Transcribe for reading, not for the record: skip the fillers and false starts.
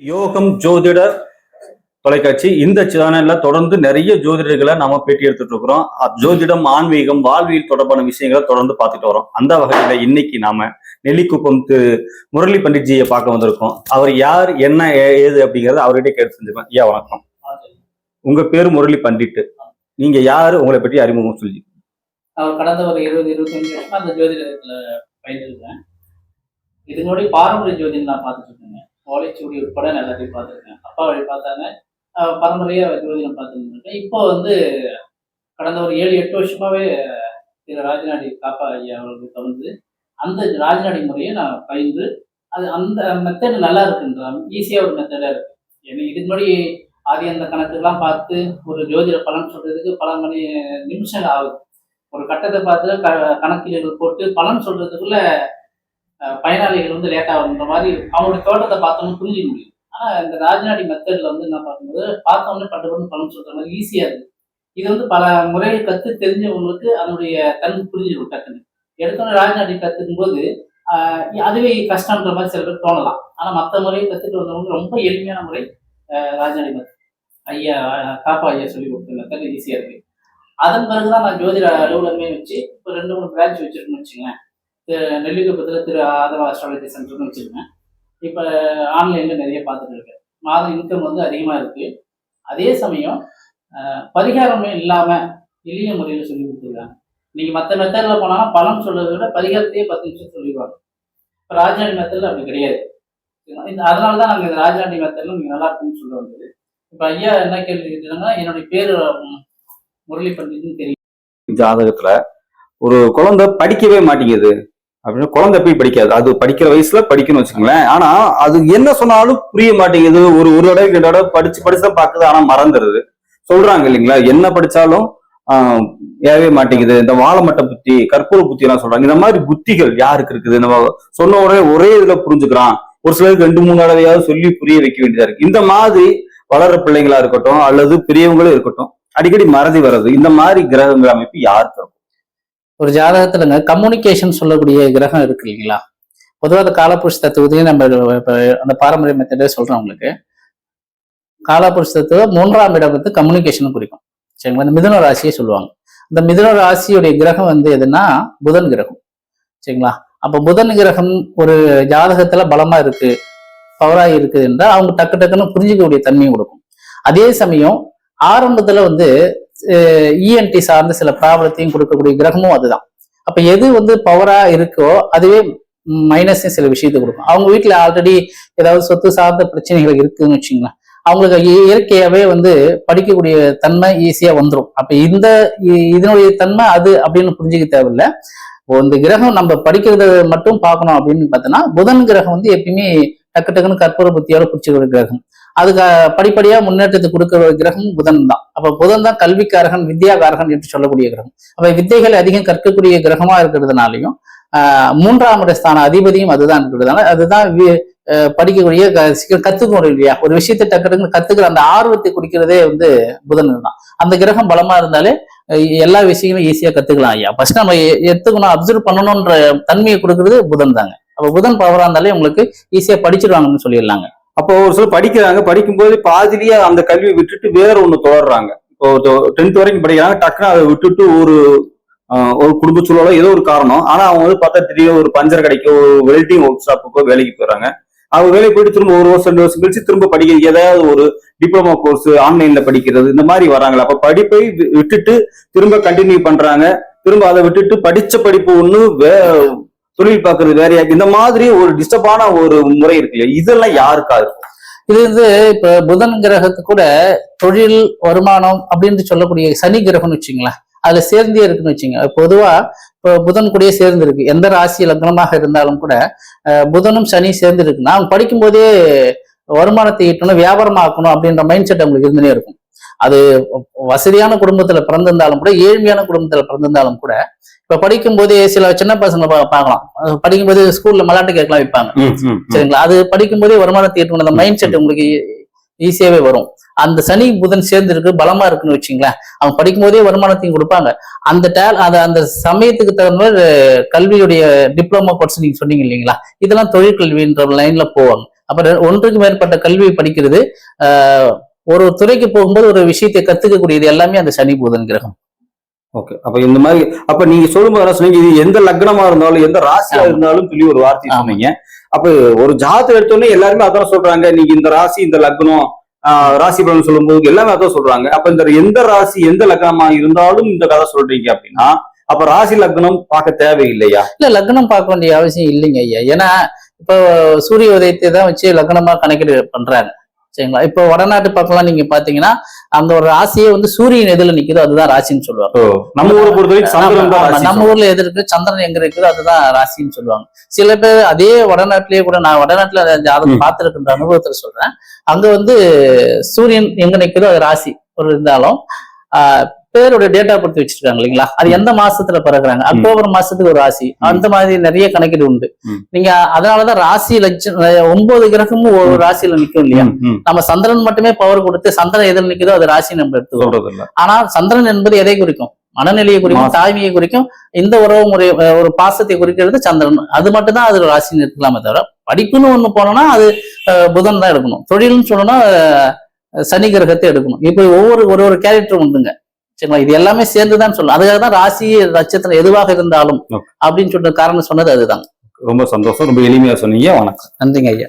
யோகம் ஜோதிடர் தொலைக்காட்சி இந்த சேனல்ல தொடர்ந்து நிறைய ஜோதிடர்களை நாம பேட்டி எடுத்துட்டு இருக்கிறோம். ஜோதிடம், ஆன்மீகம், வாழ்வியல் தொடர்பான விஷயங்களை தொடர்ந்து பார்த்துட்டு வரோம். அந்த வகையில இன்னைக்கு நாம நெல்லிக்குப்பம் திரு முரளி பண்டிட்ஜியை பார்க்க வந்திருக்கோம். அவர் யார், என்ன, ஏது அப்படிங்கறத அவர்கிட்ட கேட்டு செஞ்சுக்கலாம். ஐயா வணக்கம். உங்க பேரு முரளி பண்டிட். நீங்க யாரு, உங்களை பற்றி அறிமுகம் சொல்லி? அவர் கடந்த ஒரு 20-25 வருஷமா அந்த ஜோதிடத்துல பயின்றிருக்கேன். இதனுடைய பாரம்பரிய ஜோதிடம் நான் பார்த்துட்டு இருக்கேங்க. ஓலைச்சுவடி உட்பட எல்லாத்தையும் பார்த்துருக்கேன். அப்பா வழி பார்த்தாங்க, பரம்பரையா ஜோதிடம் பார்த்துருக்கேன். இப்போ கடந்த ஒரு 7-8 வருஷமாவே திரு ராஜநாடி காப்பா ஐயா அவர்களுக்கு வந்து அந்த ராஜநாடி முறையை நான் பயின்று அந்த மெத்தட் நல்லா இருக்குன்றாங்க. ஈஸியா ஒரு மெத்தடா இருக்கு. எனக்கு இதுக்கு முன்னாடி ஆதி அந்த கணக்குலாம் பார்த்து ஒரு ஜோதிட பலன் சொல்றதுக்கு பல மணி நிமிஷங்கள் ஆகுது. ஒரு கட்டத்தை பார்த்து கணக்கீடுகள் போட்டு பலன் சொல்றதுக்குள்ள பயனாளிகள் லேட் ஆகுன்ற மாதிரி அவங்களுடைய தோட்டத்தை பார்த்தோம்னு புரிஞ்சிக்க முடியும். ஆனா இந்த ராஜநாடி மெத்தட்ல என்ன பார்க்கும்போது பார்த்தோம்னே பட்டு பலன் சொல்ற மாதிரி ஈஸியா இருக்கு. இது பல முறையை கத்து தெரிஞ்சவங்களுக்கு அதனுடைய தன்மை புரிஞ்சிடும் டக்குன்னு. எடுத்தோன்னே ராஜநாடி கத்துக்கும் போது அதுவே கஷ்டம்ன்ற மாதிரி சில பேர் தோணலாம். ஆனா மற்ற முறையை கத்துட்டு வந்தவங்க ரொம்ப எளிமையான முறை ராஜநாடி மெத்தட். ஐயா காப்பா ஐயா சொல்லி கொடுத்த மெத்தட் ஈஸியா இருக்கு. அதன் பிறகுதான் நான் ஜோதிட அலுவலகமே வச்சு இப்போ 2-3 பிரான்ச் வச்சிருக்கேன்னு வச்சுக்கேன். நெல்லிக்குப்பத்தில் திரு ஆதவ அஸ்ட்ராலஜி சென்டர்னு வச்சிருக்கேன். இப்போ ஆன்லைன்ல நிறைய பார்த்துட்டு இருக்கேன். மாத இன்கம் அதிகமாக இருக்கு. அதே சமயம் பரிகாரமே இல்லாம எளிய முறையில் சொல்லி கொடுத்துருக்காங்க. நீங்க மற்ற மெத்தட்ல போனாலும் பலன் சொல்றதை விட பரிகாரத்தையே 10 நிமிஷம் சொல்லிடுவாங்க. இப்போ ராஜநாடி மெத்தட்ல அப்படி கிடையாது. அதனாலதான் நாங்கள் இந்த ராஜநாடி மெத்தட்ல நீங்க நல்லா இருக்குன்னு சொல்ல வந்தது. இப்போ ஐயா என்ன கேள்வி கேட்டீங்கன்னா, என்னுடைய பேரு முரளி பண்டிட்னு தெரியும். ஜாதகத்துல ஒரு குழந்தை படிக்கவே மாட்டேங்குது அப்படின்னு, குழந்தை போய் படிக்காது, அது படிக்கிற வயசுல படிக்கணும்னு வச்சுக்கோங்களேன். ஆனா அது என்ன சொன்னாலும் புரிய மாட்டேங்குது. ஒரு தடவை 2 தடவை படிச்சுதான் பாக்குது, ஆனா மறந்துடுது. சொல்றாங்க இல்லைங்களா, என்ன படிச்சாலும் ஏறவே மாட்டேங்குது. இந்த வாழைமட்ட புத்தி, கற்பூர புத்தி எல்லாம் சொல்றாங்க. இந்த மாதிரி புத்திகள் யாருக்கு இருக்குது? நம்ம சொன்ன உடனே ஒரே இதுல புரிஞ்சுக்கிறான். ஒரு சிலருக்கு 2-3 தடவையாவது சொல்லி புரிய வைக்க வேண்டியதா இருக்கு. இந்த மாதிரி வளர்ற பிள்ளைங்களா இருக்கட்டும் அல்லது பெரியவங்களும் இருக்கட்டும், அடிக்கடி மறதி வர்றது, இந்த மாதிரி கிரகங்கள் அமைப்பு யாருக்கு இருக்கும்? ஒரு ஜாதகத்துலங்க கம்யூனிகேஷன் சொல்லக்கூடிய கிரகம் இருக்கு இல்லைங்களா. பொதுவாக காலபுருஷ தத்துவத்தையும் நம்ம அந்த பாரம்பரிய மெத்தடே சொல்றோம். உங்களுக்கு காலபுருஷ தத்துவம் 3ஆம் இடம் கம்யூனிகேஷன் குறிக்கும். சரிங்களா. இந்த மிதுன ராசியை சொல்லுவாங்க. இந்த மிதுன ராசியுடைய கிரகம் எதுன்னா புதன் கிரகம். சரிங்களா. அப்ப புதன் கிரகம் ஒரு ஜாதகத்துல பலமா இருக்கு, பவரா இருக்குது என்றால் அவங்க டக்குன்னு புரிஞ்சிக்கக்கூடிய தன்மையும் கொடுக்கும். அதே சமயம் ஆரம்பத்துல இஎன்டி சார்ந்த சில ப்ராப்ளத்தையும் கொடுக்கக்கூடிய கிரகமும் அதுதான். அப்ப எது பவரா இருக்கோ அதுவே மைனஸையும் சில விஷயத்தை கொடுக்கும். அவங்க வீட்டுல ஆல்ரெடி ஏதாவது சொத்து சார்ந்த பிரச்சனைகள் இருக்குன்னு வச்சுங்களேன், அவங்களுக்கு இயற்கையாவே படிக்கக்கூடிய தன்மை ஈஸியா வந்துடும். அப்ப இதனுடைய தன்மை அது அப்படின்னு புரிஞ்சுக்க தேவையில்லை. இந்த கிரகம் நம்ம படிக்கிறத மட்டும் பார்க்கணும் அப்படின்னு பார்த்தோன்னா, புதன் கிரகம் எப்பயுமே டக்குன்னு கற்பூர புத்தியோட பிடிச்சிக்கிற கிரகம். அதுக்கு படிப்படியா முன்னேற்றத்தை கொடுக்கிற கிரகம் புதன் தான். அப்ப புதன் தான் கல்விக்காரகன், வித்யாகாரகன் என்று சொல்லக்கூடிய கிரகம். அப்ப வித்தைகள் அதிகம் கற்கக்கூடிய கிரகமா இருக்கிறதுனாலையும் 3ஆம் இட ஸ்தான அதிபதியும் அதுதான் இருக்கிறதுனால அதுதான் படிக்கக்கூடிய கத்துக்கணும் இல்லையா. ஒரு விஷயத்தை டக்குன்னு கத்துக்கிற அந்த ஆர்வத்தை குறிக்கிறதே புதன் தான். அந்த கிரகம் பலமா இருந்தாலே எல்லா விஷயங்களும் ஈஸியா கத்துக்கலாம் ஐயா. ஃபர்ஸ்ட் நம்ம எடுத்துக்கணும், அப்சர்வ் பண்ணணும்ன்ற தன்மையை கொடுக்கறது புதன் தாங்க. அப்ப புதன் பவரா இருந்தாலே உங்களுக்கு ஈஸியா படிச்சிருவாங்கன்னு சொல்லிடலாங்க. அப்போ ஒரு சில படிக்கிறாங்க, படிக்கும்போது பாதிலேயே அந்த கல்வியை விட்டுட்டு வேற ஒண்ணு தொடர்றாங்க. இப்போ 10th வரைக்கும் படிக்கிறாங்க, டக்குன்னு அதை விட்டுட்டு ஒரு குடும்ப சூழலோ ஏதோ ஒரு காரணம், ஆனா அவங்க பார்த்தா திடீர்னு ஒரு பஞ்சர் கடைக்கோ ஒரு வெல்டிங் ஒர்க் ஷாப்புக்கோ வேலைக்கு போயிடுறாங்க. அவங்க வேலைக்கு போயிட்டு திரும்ப 1 வருஷம் 2 வருஷம் கழிச்சு திரும்ப படிக்க ஏதாவது ஒரு டிப்ளமா கோர்ஸ் ஆன்லைன்ல படிக்கிறது, இந்த மாதிரி வராங்களா. அப்ப படிப்பை விட்டுட்டு திரும்ப கண்டினியூ பண்றாங்க, திரும்ப அதை விட்டுட்டு படிச்ச படிப்பு ஒண்ணு தொழில் பார்க்கறது வேறையா. இந்த மாதிரி ஒரு டிஸ்டர்பான ஒரு முறை இருக்கு இல்லையா, இதெல்லாம் யாருக்கா இருக்கும்? இது இப்ப புதன் கிரகத்து கூட தொழில் வருமானம் அப்படின்னு சொல்லக்கூடிய சனி கிரகம்னு வச்சுங்களேன், அதுல சேர்ந்தே இருக்குன்னு வச்சுங்க. பொதுவா இப்போ புதன் கூடயே சேர்ந்து இருக்கு. எந்த ராசி லக்னமாக இருந்தாலும் கூட புதனும் சனி சேர்ந்து இருக்குன்னா அவங்க படிக்கும் போதே வருமானத்தை ஈட்டணும், வியாபாரமாக்கணும் அப்படின்ற மைண்ட் செட் அவங்களுக்கு இருந்துனே இருக்கும். அது வசதியான குடும்பத்துல பிறந்திருந்தாலும் கூட, ஏழ்மையான குடும்பத்துல பிறந்திருந்தாலும் கூட, இப்ப படிக்கும் போதே சில சின்ன பசங்க பார்க்கலாம், படிக்கும் போது ஸ்கூல்ல மலாட்டு கேட்கலாம் வைப்பாங்க. சரிங்களா. அது படிக்கும் போதே வருமானத்தை ஈட்டணும், அந்த மைண்ட் செட் உங்களுக்கு ஈஸியாவே வரும். அந்த சனி புதன் சேர்ந்து இருக்கு, பலமா இருக்குன்னு வச்சுங்களேன், அவங்க படிக்கும் போதே வருமானத்தையும் கொடுப்பாங்க. அந்த சமயத்துக்கு தகுந்த மாதிரி கல்வியுடைய டிப்ளமோ கோர்ஸ் நீங்க சொன்னீங்க இல்லைங்களா, இதெல்லாம் தொழிற்கல்வின்ற லைன்ல போவாங்க. அப்புறம் ஒன்றுக்கு மேற்பட்ட கல்வி படிக்கிறது, ஒரு துறைக்கு போகும்போது ஒரு விஷயத்தை கத்துக்கக்கூடியது எல்லாமே அந்த சனி புதன் கிரகம். ஓகே. அப்ப இந்த மாதிரி அப்ப நீங்க சொல்லும்போது என்ன சொன்னீங்க, இது எந்த லக்னமா இருந்தாலும் எந்த ராசியா இருந்தாலும் சொல்லி ஒரு வார்த்தை சொன்னீங்க. அப்ப ஒரு ஜாதகத்தை எடுத்தோடனே எல்லாருமே அதான் சொல்றாங்க, நீங்க இந்த ராசி இந்த லக்னம் ராசி பலன் சொல்லும்போது எல்லாமே அதான் சொல்றாங்க. அப்ப இந்த எந்த ராசி எந்த லக்னமா இருந்தாலும் இந்த கதை சொல்றீங்க அப்படின்னா அப்ப ராசி லக்னம் பார்க்க தேவையில்லையா? இல்ல, லக்னம் பார்க்க வேண்டிய அவசியம் இல்லைங்க ஐயா. ஏன்னா இப்போ சூரிய உதயத்தை தான் வச்சு லக்னமா கணக்கீடு பண்றாங்க, சரிங்களா? இப்போ வடநாட்டு பக்கம்லாம் நீங்க பாத்தீங்கன்னா அந்த ஒரு ராசியே வந்து சூரியன் எதுல நிக்குதோ அதுதான் ராசின்னு சொல்லுவாங்க. நம்ம ஊரை பொறுத்தவரைக்கும் சந்திரன் தான் ராசி. நம்ம ஊர்ல எது இருக்கு, சந்திரன் எங்க இருக்குதோ அதுதான் ராசின்னு சொல்லுவாங்க. சில பேர் அதே வடநாட்டிலேயே கூட, நான் வடநாட்டுல ஜாதகம் பார்த்திருக்கின்ற அனுபவத்துல சொல்றேன், அங்க வந்து சூரியன் எங்க நிக்குதோ அது ராசி ஒரு இருந்தாலும் பேருடைய டேட்டா படுத்தி வச்சிருக்காங்க இல்லைங்களா, அது எந்த மாசத்துல பிறகுறாங்க, அக்டோபர் மாசத்துக்கு ஒரு ராசி, அந்த மாதிரி நிறைய கணக்கீடு உண்டு. நீங்க அதனாலதான் ராசி லட்சம் 9 கிரகமும் ஒரு ராசியில நிக்கும் இல்லையா. நம்ம சந்திரன் மட்டுமே பவர் கொடுத்து சந்திரன் எதில் நிக்குதோ அது ராசி நம்ம எடுத்துக்கிறோம். ஆனா சந்திரன் என்பது எதை குறிக்கும்? மனநிலையை குறிக்கும், தாய்மையை குறிக்கும், இந்த உறவு முறை ஒரு பாசத்தை குறிக்கிறது சந்திரன். அது மட்டும் தான் அது ராசின்னு எடுத்துக்கலாமே தவிர, படிப்புன்னு ஒண்ணு போனோம்னா அது புதன் தான் எடுக்கணும். தொழில்னு சொல்லணும்னா சனி கிரகத்தை எடுக்கணும். இப்ப ஒரு கேரக்டர் உண்டுங்க, சரிங்களா? இது எல்லாமே சேர்ந்துதான் சொல்லணும். அதுக்காக தான் ராசி நட்சத்திரம் எதுவாக இருந்தாலும் அப்படின்னு சொல்ற காரணம் சொன்னது அதுதான். ரொம்ப சந்தோஷம், ரொம்ப எளிமையா சொன்னீங்க. வணக்கம். நன்றிங்க ஐயா.